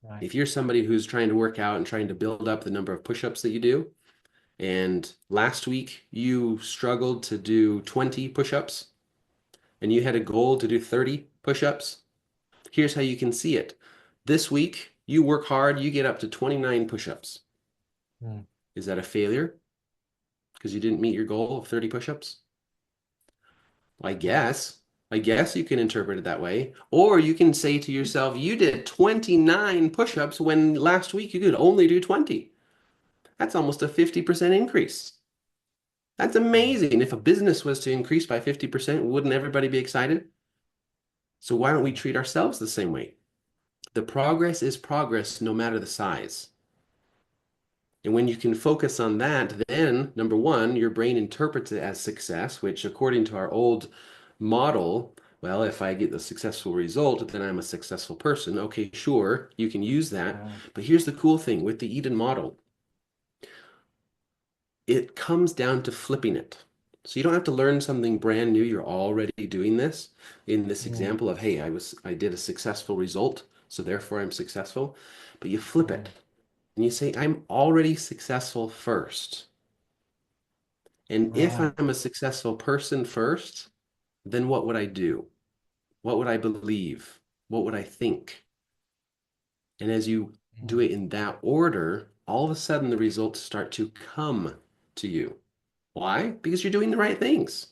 Right. If you're somebody who's trying to work out and trying to build up the number of push-ups that you do, and last week you struggled to do 20 push-ups and you had a goal to do 30 push-ups, here's how you can see it. This week, you work hard, you get up to 29 push-ups. Mm. Is that a failure because you didn't meet your goal of 30 push-ups? I Right. guess. I guess you can interpret it that way. Or you can say to yourself, you did 29 push-ups when last week you could only do 20. That's almost a 50% increase. That's Mm. amazing. If a business was to increase by 50%, wouldn't everybody be excited? So why don't we Mm. treat ourselves the same way? The progress is progress no matter the size. And when you can focus on that, then number one, your brain interprets it as success, which according to our old model, well, if I get the successful result, then I'm a successful person. Okay, sure, you can use that. Yeah. But here's the cool thing with the Eden model, it comes down to flipping it. So you don't have to learn something brand new. You're already doing this in this Mm. example of, hey, I did a successful result, so therefore I'm successful. But you flip Mm. it and you say, I'm already successful first. And if Right. I'm a successful person first, then what would I do? What would I believe? What would I think? And as you do Mm. it in that order, all of a sudden the results start to come to you. Why? Because you're doing the right things.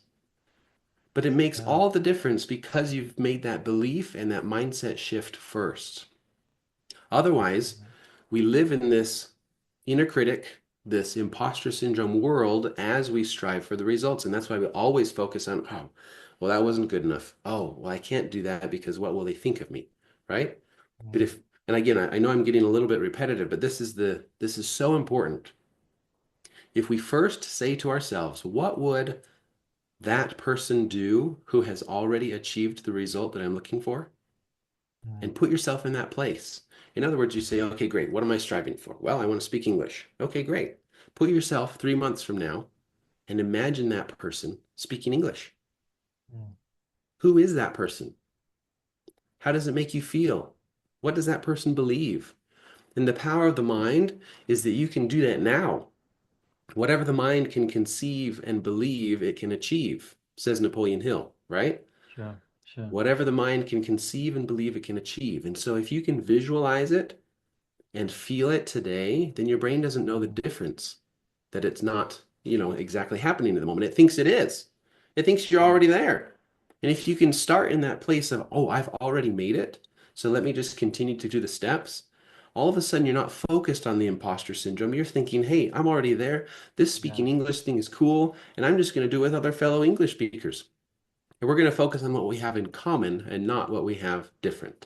But it makes Yeah. all the difference because you've made that belief and that mindset shift first. Otherwise, Mm. we live in this inner critic, this imposter syndrome world as we strive for the results. And that's why we always focus on, oh, well, that wasn't good enough. Oh, well, I can't do that because what will they think of me? Right? But Mm. if, and again, I know I'm getting a little bit repetitive, but this is so important. If we first say to ourselves, what would that person do who has already achieved the result that I'm looking for? Mm. And put yourself in that place. In other words, you say, okay, great. What am I striving for? Well, I want to speak English. Okay, great. Put yourself 3 months from now and imagine that person speaking English. Mm. Who is that person? How does it make you feel? What does that person believe? And the power of the mind is that you can do that now. Whatever the mind can conceive and believe, it can achieve, says Napoleon Hill, right? Sure. Sure. Whatever the mind can conceive and believe, it can achieve. And so if you can visualize it and feel it today, then your brain doesn't know the Mm. difference, that it's not, exactly happening at the moment. It thinks it is. It thinks you're Mm. already there. And if you can start in that place of, oh, I've already made it, so let me just continue to do the steps, all of a sudden you're not focused on the imposter syndrome. You're thinking, hey, I'm already there. This Yeah. speaking English thing is cool, and I'm just going to do it with other fellow English speakers. And we're going to focus on what we have in common and not what we have different.